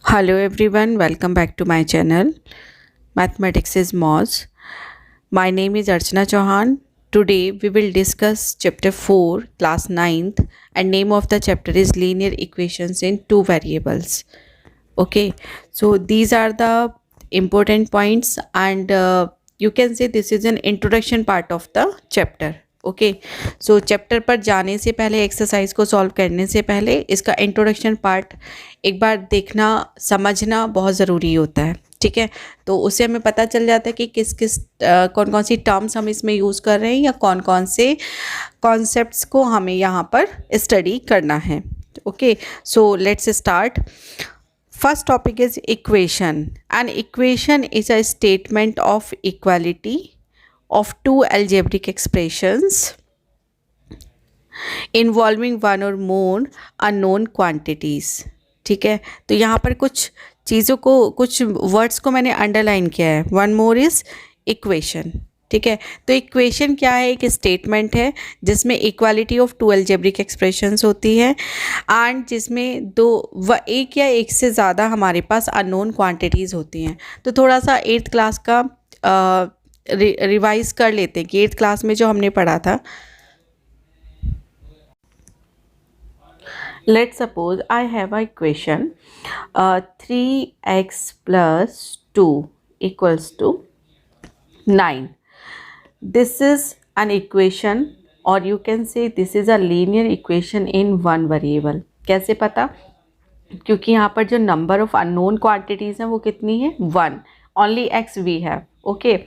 Hello everyone, welcome back to my channel. Mathematics is Moz. My name is Archana Chauhan. Today we will discuss chapter 4, class ninth, and name of the chapter is linear equations in two variables. Okay, so these are the important points and you can say this is an introduction part of the chapter. Okay so chapter पर जाने से पहले exercise को solve करने से पहले इसका introduction part एक बार देखना समझना बहुत ज़रूरी होता है. ठीक है, तो उससे हमें पता चल जाता है कि किस किस कौन कौन सी टर्म्स हम इसमें यूज़ कर रहे हैं या कौन कौन से कॉन्सेप्ट्स को हमें यहाँ पर स्टडी करना है. Okay, so let's start. First topic is equation. An equation is a statement of equality of two algebraic expressions involving one or more unknown quantities. ठीक है, तो यहाँ पर कुछ चीज़ों को कुछ वर्ड्स को मैंने अंडरलाइन किया है. One more is equation. ठीक है, तो इक्वेशन क्या है? एक स्टेटमेंट है जिसमें equality of two algebraic expressions होती है एंड जिसमें एक या एक से ज़्यादा हमारे पास अननोन क्वांटिटीज़ होती हैं. तो थोड़ा सा 8th क्लास का रिवाइज कर लेते हैं कि 8th क्लास में जो हमने पढ़ा था. Let's suppose I have a equation 3x + 2 = 9. This is an equation or you can say this is a linear equation in one variable. कैसे पता? क्योंकि यहाँ पर जो नंबर ऑफ अननोन क्वांटिटीज़ हैं वो कितनी है? 1. Only x we have. Okay,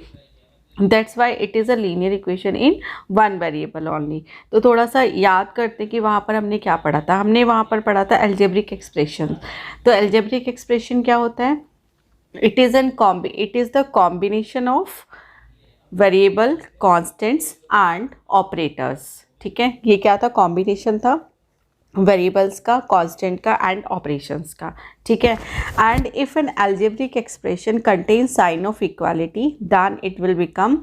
that's why it is a linear equation in one variable only. तो थोड़ा सा याद करते कि वहाँ पर हमने क्या पढ़ा था. हमने वहाँ पर पढ़ा था एल्जेब्रिक एक्सप्रेशन. तो एल्जेब्रिक एक्सप्रेशन क्या होता है? It is the combination of variable, constants and operators. ठीक है, ये क्या था? कॉम्बिनेशन था वेरिएबल्स का, कांस्टेंट का एंड ऑपरेशंस का. ठीक है, and if an algebraic expression contain sign of equality then it will become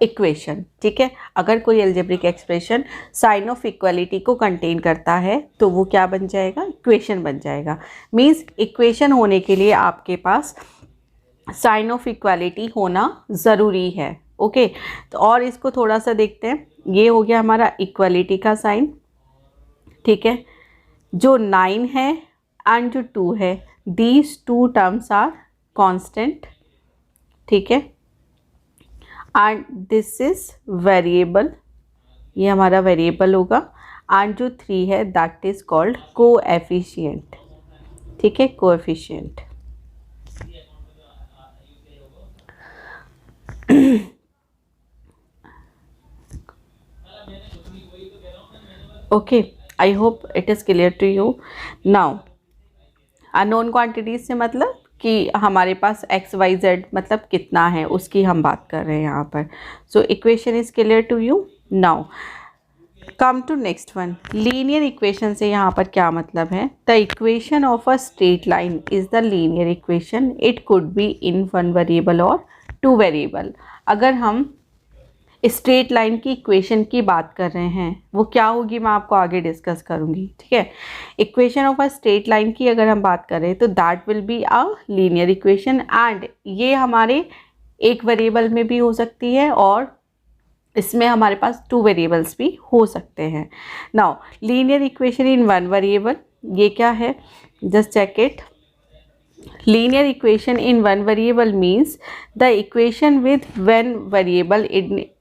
equation. ठीक है, अगर कोई algebraic expression sign of equality को कंटेन करता है तो वो क्या बन जाएगा? इक्वेशन बन जाएगा. मीन्स इक्वेशन होने के लिए आपके पास साइन ऑफ इक्वालिटी होना ज़रूरी है. ओके, तो और इसको थोड़ा सा देखते हैं. ये हो गया हमारा इक्वालिटी का साइन. ठीक है, जो 9 है एंड जो 2 है, these two terms are constant. ठीक है, एंड दिस इज वेरिएबल, ये हमारा वेरिएबल होगा. एंड जो 3 है दैट इज कॉल्ड कोएफिशिएंट. ठीक है, coefficient. Okay, I hope it is clear to you. Now unknown quantities से मतलब कि हमारे पास एक्स वाई जेड मतलब कितना है उसकी हम बात कर रहे हैं यहाँ पर. So equation is clear to you. Now come to next one. Linear equation से यहाँ पर क्या मतलब है? The equation of a straight line is the linear equation. It could be in one variable और टू वेरिएबल. अगर हम straight line की इक्वेशन की बात कर रहे हैं वो क्या होगी मैं आपको आगे डिस्कस करूंगी. ठीक है, equation of a straight line की अगर हम बात करें तो that will be a linear equation and ये हमारे एक वेरिएबल में भी हो सकती है और इसमें हमारे पास टू वेरिएबल्स भी हो सकते हैं. Now linear equation in one variable, ये क्या है? Just check it. Linear equation in one variable means the equation with one variable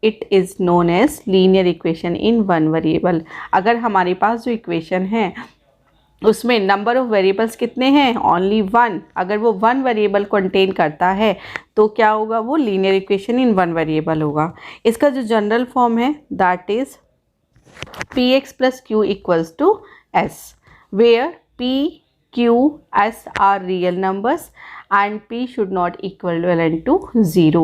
it is known as linear equation in one variable. अगर हमारे पास जो इक्वेशन है उसमें नंबर ऑफ वेरिएबल्स कितने हैं? ओनली 1. अगर वो 1 वेरिएबल कंटेन करता है तो क्या होगा? वो linear equation in one variable होगा. इसका जो जनरल फॉर्म है that is px + q = s, where p Q, S are real numbers and P should not equivalent to 0.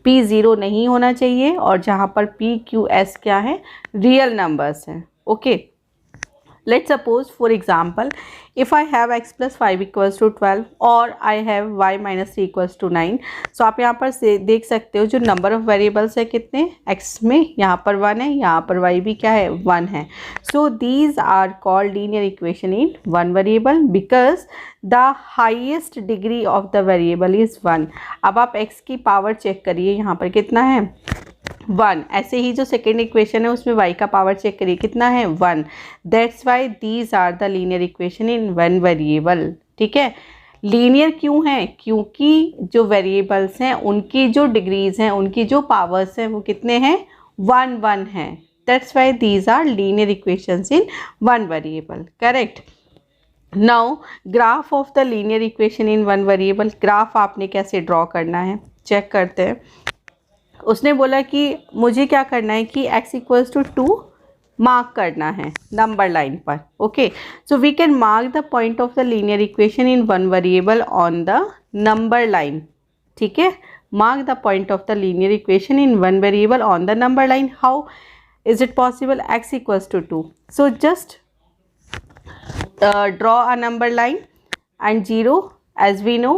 P 0 नहीं होना चाहिए और जहाँ पर P, Q, S क्या है? रियल नंबर्स हैं. Okay, Let's suppose for example if I have x plus 5 equals to 12 और I have y minus 3 equals to 9. So आप यहाँ पर से देख सकते हो जो नंबर ऑफ वेरिएबल्स है कितने x में, यहाँ पर 1 है, यहाँ पर y भी क्या है 1 है. So these are called linear equation in one variable because the highest degree of the variable is 1. अब आप x की पावर चेक करिए, यहाँ पर कितना है 1. ऐसे ही जो सेकेंड इक्वेशन है उसमें y का पावर चेक करिए कितना है 1. That's why these are the linear equation in one variable. ठीक है, लीनियर क्यों है? क्योंकि जो वेरिएबल्स हैं उनकी जो डिग्रीज हैं, उनकी जो पावर्स हैं वो कितने हैं 1 1 हैं. That's why these are linear equations in one variable. Correct. Now graph of the linear equation in one variable. Graph आपने कैसे ड्रॉ करना है चेक करते हैं. उसने बोला कि मुझे क्या करना है कि x इक्वल्स टू 2 मार्क करना है नंबर लाइन पर. Okay, so we can mark the point of the linear equation in one variable on the number line. ठीक है, mark the point of the linear equation in one variable on the number line. How is it possible? x equals to 2. So just draw a number line and 0. As we know,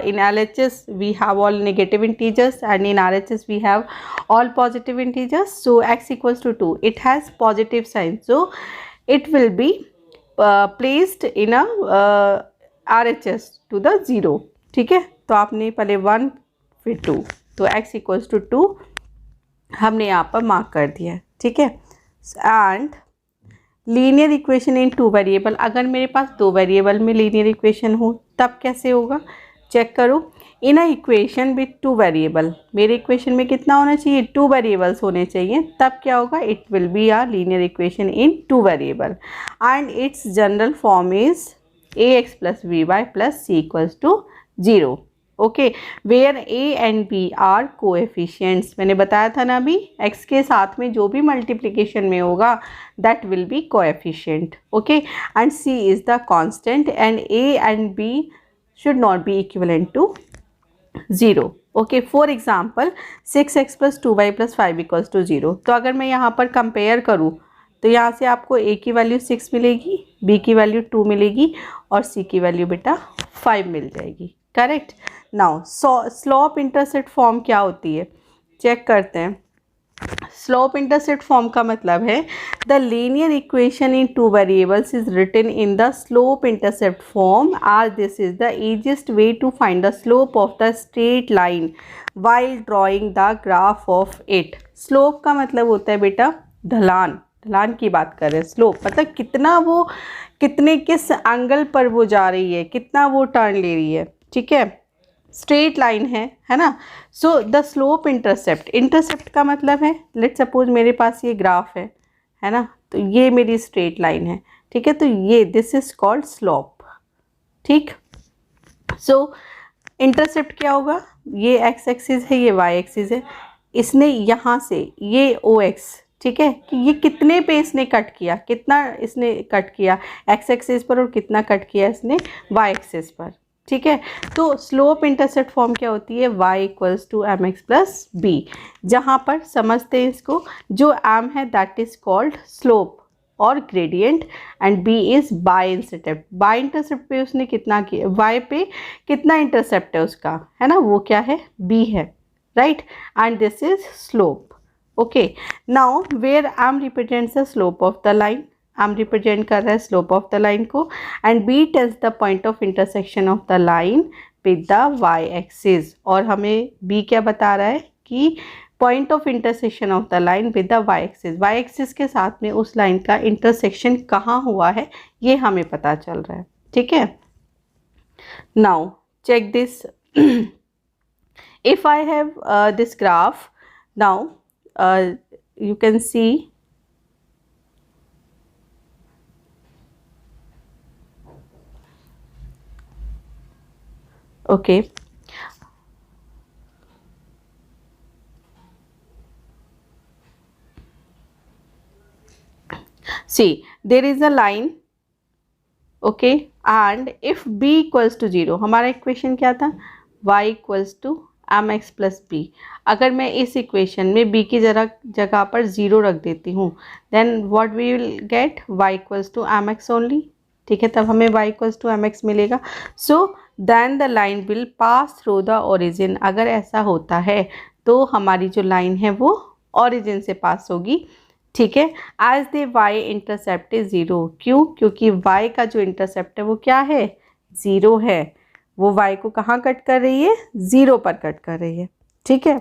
in LHS we have all negative integers and in RHS we have all positive integers. So x equals to 2. It has positive sign, so it will be placed in a RHS to the 0. ठीक है, तो आपने पहले 1 फिर 2, तो x equals to 2 हमने यहाँ पर मार्क कर दिया है. ठीक है, and linear equation in two variable. अगर मेरे पास दो वेरिएबल में लीनियर इक्वेशन हो तब कैसे होगा चेक करो. In a equation with two variable, मेरे इक्वेशन में कितना होना चाहिए 2 वेरिएबल्स होने चाहिए. तब क्या होगा? It will be a linear equation in 2 variable and its general form is ax plus B Y plus C equals to 0. Okay, where a and b are coefficients. मैंने बताया था ना अभी, x के साथ में जो भी मल्टीप्लिकेशन में होगा that will be coefficient. Okay, and c is the constant and a and b should not be equivalent to 0. Okay, for example 6x plus 2y plus 5 equals to 0. तो अगर मैं यहाँ पर कंपेयर करूँ तो यहाँ से आपको a की वैल्यू 6 मिलेगी, b की वैल्यू 2 मिलेगी और c की वैल्यू बेटा 5 मिल जाएगी. Correct. Now slope intercept form क्या होती है चेक करते हैं. स्लोप इंटरसेप्ट फॉर्म का मतलब है the linear equation in two variables is written in the slope intercept form as this is the easiest way to find the slope of the straight line while drawing the graph of it. Slope का मतलब होता है बेटा ढलान. ढलान की बात कर रहे हैं. स्लोप मतलब कितना वो, कितने किस एंगल पर वो जा रही है, कितना वो टर्न ले रही है. ठीक है, स्ट्रेट लाइन है ना. So the slope intercept, intercept का मतलब है लेट्स सपोज मेरे पास ये ग्राफ है ना, तो ये मेरी स्ट्रेट लाइन है. ठीक है, तो ये दिस इज कॉल्ड स्लोप. ठीक, सो इंटरसेप्ट क्या होगा? ये x एक्सिस है, ये y एक्सिस है. इसने यहाँ से ये OX, ठीक है, कि ये कितने पे इसने कट किया, कितना इसने कट किया x एक्सिस पर और कितना कट किया इसने y एक्सिस पर. ठीक है, तो स्लोप इंटरसेप्ट फॉर्म क्या होती है? y equals to M x plus B. जहाँ पर समझते हैं इसको, जो m है दैट इज कॉल्ड स्लोप और gradient and b is by intercept. By intercept पे उसने कितना किया, y पे कितना इंटरसेप्ट है उसका, है ना, वो क्या है b है. Right, and this is slope. Okay, now where m represents the slope of the line. m represent कर रहा है स्लोप ऑफ द लाइन को and b tells the point of intersection of the line with the y axis. और हमें b क्या बता रहा है कि point of intersection of the line with the y axis. y axis के साथ में उस लाइन का इंटरसेक्शन कहाँ हुआ है ये हमें पता चल रहा है. ठीक है, now check this. If I have this graph, now you can see okay, see there is a line, okay, and if b equals to 0, हमारा इक्वेशन क्या था y equals to m x plus b. अगर मैं इस equation में B की जगह पर 0 रख देती हूँ, then what we will get, y equals to M x only. ठीक है, तब हमें y equals to M x मिलेगा। So then the line will pass through the origin. अगर ऐसा होता है तो हमारी जो लाइन है वो ओरिजिन से पास होगी। ठीक है, as the y intercept is 0। क्यों? क्योंकि y का जो इंटरसेप्ट है वो क्या है, 0 है। वो y को कहाँ कट कर रही है, 0 पर कट कर रही है। ठीक है,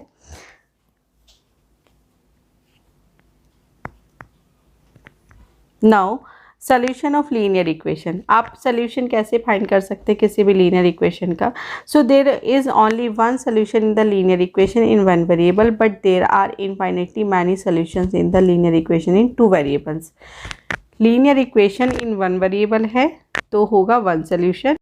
now solution of linear equation. आप सोल्यूशन कैसे फाइंड कर सकते हैं किसी भी लीनियर इक्वेशन का? So there is only one solution in the linear equation in one variable, but there are infinitely many solutions in the linear equation in two variables. Linear equation in one variable है तो होगा one solution,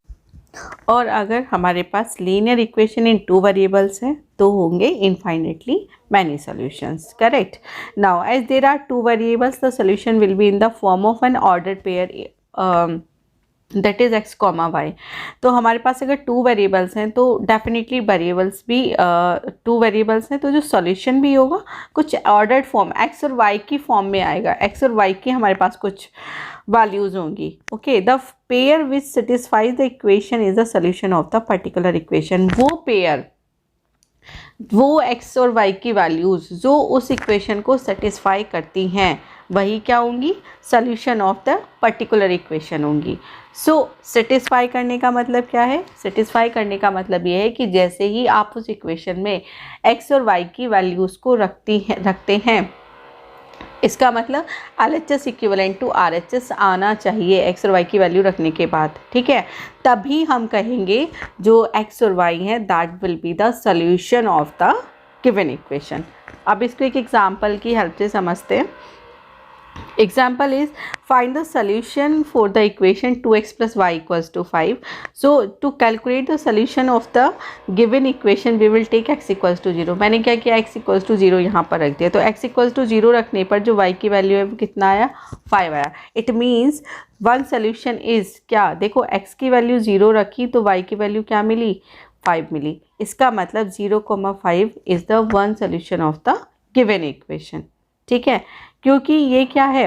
और अगर हमारे पास linear equation in two variables हैं तो होंगे infinitely many solutions. Correct. Now as there are two variables, the solution will be in the form of an ordered pair that is x comma y. तो हमारे पास अगर two variables हैं तो definitely variables भी टू वेरिएबल्स हैं, तो जो सॉल्यूशन भी होगा कुछ ऑर्डर्ड फॉर्म एक्स और वाई की फॉर्म में आएगा। एक्स और वाई की हमारे पास कुछ वैल्यूज होंगी। Okay, the pair which satisfies the equation is the solution of the particular equation. वो पेयर, वो एक्स और वाई की वैल्यूज जो उस इक्वेशन को सेटिस्फाई करती हैं वही क्या होंगी, solution of the particular equation होंगी। सो सेटिस्फाई करने का मतलब क्या है? सेटिस्फाई करने का मतलब ये है कि जैसे ही आप उस इक्वेशन में एक्स और वाई की वैल्यूज़ को रखते हैं, इसका मतलब LHS इक्विवेलेंट टू RHS आना चाहिए एक्स और वाई की वैल्यू रखने के बाद। ठीक है, तभी हम कहेंगे जो एक्स और वाई है that will be the solution of the given equation. अब इसको एक एग्जांपल की हेल्प से समझते हैं। Example is find the solution for the equation 2x plus y equals to 5. So to calculate the solution of the given equation we will take x equals to 0. मैंने क्या किया, x equals to 0 यहाँ पर रख दिया। तो x equals to 0 रखने पर जो y की वैल्यू है वो कितना आया, 5 आया। It means one solution is क्या, देखो x की वैल्यू 0 रखी तो y की वैल्यू क्या मिली, 5 मिली। इसका मतलब 0,5 is the one solution of the given equation. ठीक है, क्योंकि ये क्या है,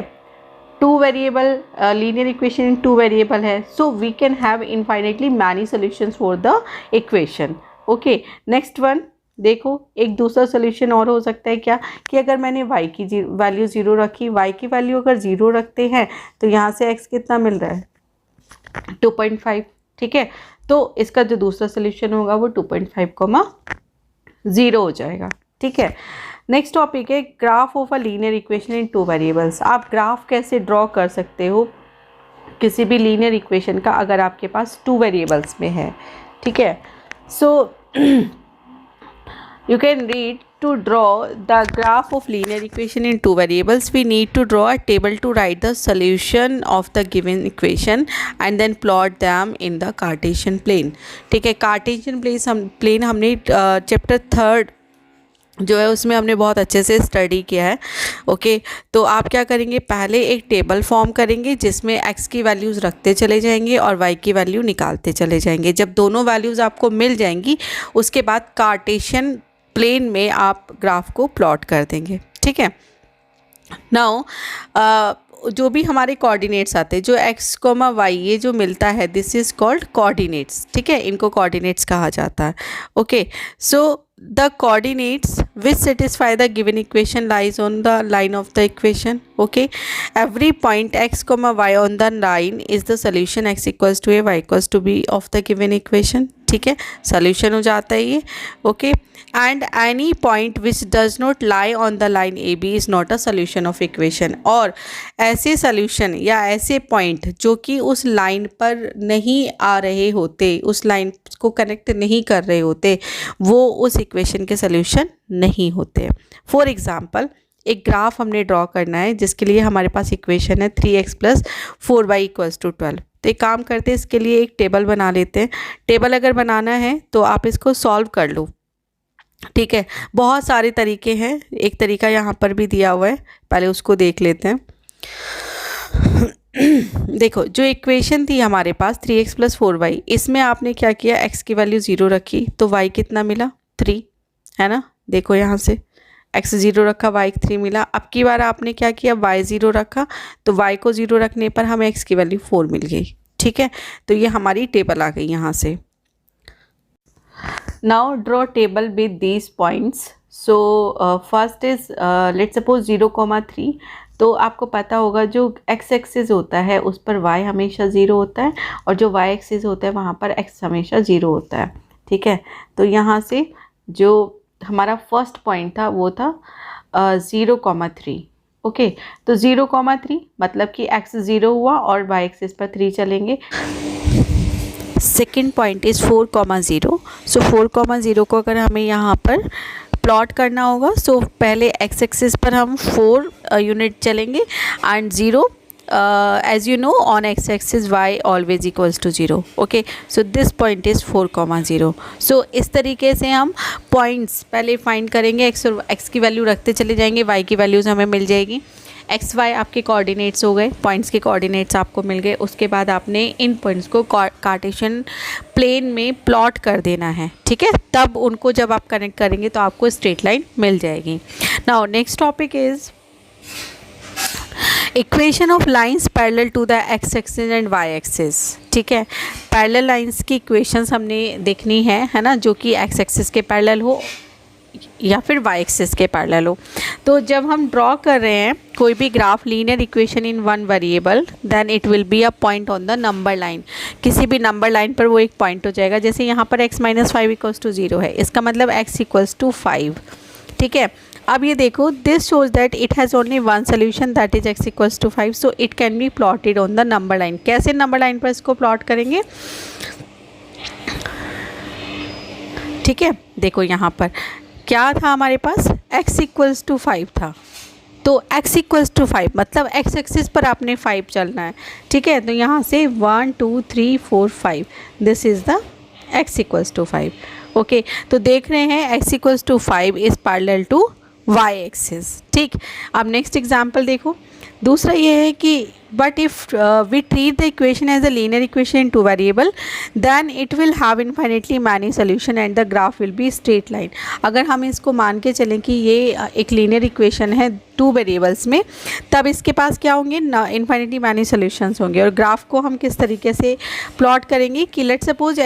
two variable linear equation in two variable है, so we can have infinitely many solutions for the equation. Okay, next one देखो, एक दूसरा सोल्यूशन और हो सकता है क्या, कि अगर मैंने y की वैल्यू 0 रखी, y की वैल्यू अगर 0 रखते हैं तो यहाँ से x कितना मिल रहा है, 2.5। ठीक है, तो इसका जो दूसरा सोल्यूशन होगा वो 2.5, 0 हो जाएगा। ठीक है, नेक्स्ट टॉपिक है graph of a linear equation in two variables. आप ग्राफ कैसे ड्रॉ कर सकते हो किसी भी लीनियर इक्वेशन का अगर आपके पास टू वेरिएबल्स में है। ठीक है, सो you can read, to draw the graph of linear equation in two variables we need to draw a table to write the solution of the given equation and then plot them in the Cartesian plane। ठीक है, Cartesian plane हमने chapter 3 जो है उसमें हमने बहुत अच्छे से स्टडी किया है। ओके, तो आप क्या करेंगे, पहले एक टेबल फॉर्म करेंगे जिसमें x की वैल्यूज़ रखते चले जाएंगे और y की वैल्यू निकालते चले जाएंगे। जब दोनों वैल्यूज़ आपको मिल जाएंगी उसके बाद कार्टेशियन प्लेन में आप ग्राफ को प्लॉट कर देंगे। ठीक है, नाउ जो भी हमारे कोऑर्डिनेट्स आते हैं, जो x, y ये जो मिलता है, दिस इज़ कॉल्ड कोऑर्डिनेट्स। ठीक है, इनको कोऑर्डिनेट्स कहा जाता है। Okay, so the coordinates which satisfy the given equation lies on the line of the equation। okay, every point x comma y on the line is the solution x equals to a, y equals to b of the given equation। ठीक है, solution हो जाता है ये। Okay, and any point which does not lie on the line A B is not a solution of equation. और ऐसे solution या ऐसे पॉइंट जो कि उस लाइन पर नहीं आ रहे होते, उस लाइन को कनेक्ट नहीं कर रहे होते, वो उस इक्वेशन के सोल्यूशन नहीं होते। फॉर एग्ज़ाम्पल, एक ग्राफ हमने ड्रॉ करना है जिसके लिए हमारे पास इक्वेशन है 3x plus 4y equals to 12। तो एक काम करते हैं, इसके लिए एक टेबल बना लेते हैं। टेबल अगर बनाना है तो आप इसको सॉल्व कर लो। ठीक है, बहुत सारे तरीके हैं, एक तरीका यहाँ पर भी दिया हुआ है, पहले उसको देख लेते हैं। देखो, जो इक्वेशन थी हमारे पास 3x प्लस 4y, इसमें आपने क्या किया, x की वैल्यू 0 रखी तो y कितना मिला, 3, है ना। देखो यहाँ से x 0 रखा, y 3 मिला। अब की बार आपने क्या किया, y 0 रखा, तो y को 0 रखने पर हमें x की वैल्यू 4 मिल गई। ठीक है, तो ये हमारी टेबल आ गई यहाँ से। Now draw table with these points. So first is let's suppose 0,3। तो आपको पता होगा जो x एक्सिस होता है उस पर y हमेशा 0 होता है, और जो y एक्सिस होता है वहाँ पर x हमेशा 0 होता है। ठीक है, तो यहाँ से जो हमारा फर्स्ट पॉइंट था वो था 0,3। ओके, तो 0,3 मतलब कि x 0 हुआ और y एक्सिस पर 3 चलेंगे। Second point is 4,0। सो 4,0 को अगर हमें यहाँ पर प्लॉट करना होगा, सो पहले x एक्सिस पर हम 4 यूनिट चलेंगे and 0 as you know on x axis y always equals to 0. okay, so this point is 4,0. so इस तरीके से हम पॉइंट्स पहले फाइंड करेंगे, x और x की वैल्यू रखते चले जाएंगे, y की वैल्यूज़ हमें मिल जाएगी। एक्स वाई आपके कोऑर्डिनेट्स हो गए, पॉइंट्स के कोऑर्डिनेट्स आपको मिल गए। उसके बाद आपने इन पॉइंट्स को कार्टेशियन प्लेन में प्लॉट कर देना है। ठीक है, तब उनको जब आप कनेक्ट करेंगे तो आपको स्ट्रेट लाइन मिल जाएगी। Now next topic is equation of lines parallel to the x axis and y axis. ठीक है, पैरेलल लाइंस की इक्वेशंस हमने देखनी है ना, जो कि एक्स एक्सिस के पैरेलल हो या फिर वाई एक्सिस के पैरेलल हो। तो जब हम ड्रॉ कर रहे हैं कोई भी graph linear equation in one variable, then it will be a point on the number line. किसी भी नंबर लाइन पर वो एक पॉइंट हो जाएगा। जैसे यहाँ पर x - 5 इक्वल्स टू 0 है, इसका मतलब x इक्वल्स टू 5। ठीक है, अब ये देखो, this shows that it has only one solution that is x equals to 5, so it can be plotted on the number line. कैसे नंबर लाइन पर इसको प्लॉट करेंगे? ठीक है, देखो यहाँ पर क्या था हमारे पास, x इक्वल्स टू 5 था, तो x इक्वल्स टू 5 मतलब x एक्सिस पर आपने 5 चलना है। ठीक है, तो यहाँ से 1 2 3 4 5, this is the x equals to 5। Okay, तो देख रहे हैं x equals to 5 is parallel to y axis. ठीक, अब नेक्स्ट एग्जाम्पल देखो। दूसरा ये है कि but if we treat the equation as a linear equation in two variable, then it will have infinitely many solution and the graph will be straight line. अगर हम इसको मान के चलें कि ये एक लीनियर इक्वेशन है 2 वेरिएबल्स में, तब इसके पास क्या होंगे, इनफाइनेटली मैनी सोल्यूशंस होंगे। और ग्राफ को हम किस तरीके से प्लॉट करेंगे कि let's suppose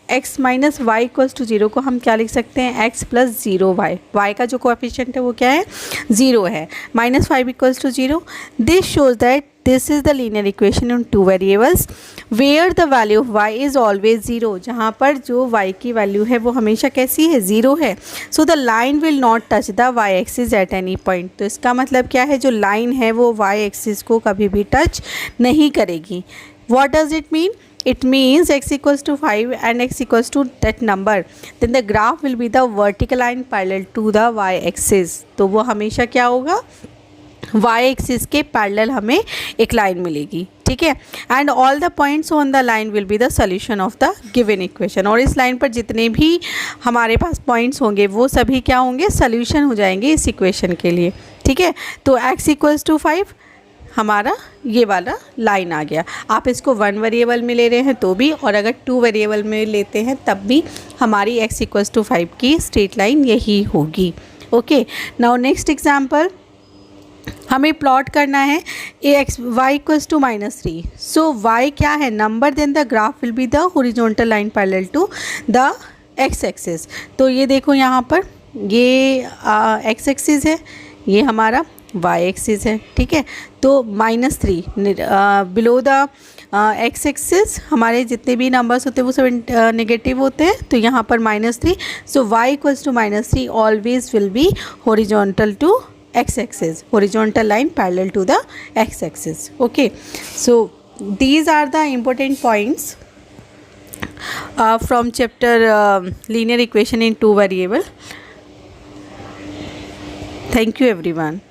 x minus y equals to 0 को हम क्या लिख सकते हैं, x प्लस 0y। y का जो कोएफिशिएंट है वो क्या है, 0 है। -5 equals to 0, this shows that this is the linear equation in 2 variables where the value of y is always 0, जहाँ पर जो y की वैल्यू है वो हमेशा कैसी है, 0 है। So the line will not touch the y axis at any point. तो इसका मतलब क्या है, जो लाइन है वो y एक्सिस को कभी भी टच नहीं करेगी। What does it mean? It means x equals to 5 and x equals to that number, then the graph will be the vertical line parallel to the y axis। तो वो हमेशा क्या होगा, y एक्सिस के parallel हमें एक line मिलेगी। ठीक है, and all the points on the line will be the solution of the given equation. और इस लाइन पर जितने भी हमारे पास पॉइंट्स होंगे वो सभी क्या होंगे, सोल्यूशन हो जाएंगे इस इक्वेशन के लिए। ठीक है, तो x इक्वल्स टू 5 हमारा ये वाला लाइन आ गया। आप इसको 1 वेरिएबल में ले रहे हैं तो भी, और अगर 2 वेरिएबल में लेते हैं तब भी हमारी x इक्वल्स टू 5 की स्ट्रेट लाइन यही होगी। ओके, नाउ नेक्स्ट एग्जांपल, हमें प्लॉट करना है y equals to -3। So y क्या है, number, then the graph will be the horizontal line parallel to the x axis. तो ये देखो यहाँ पर ये x एक्सिस है, ये हमारा y एक्सिस है। ठीक है, तो -3 बिलो द x एक्सिस हमारे जितने भी नंबर्स होते हैं वो सब नेगेटिव होते हैं, तो यहाँ पर -3। So y equals to -3 always will be horizontal to x axis, horizontal line parallel to the x axis. Okay, so these are the important points from chapter linear equation in 2 variable. Thank you everyone.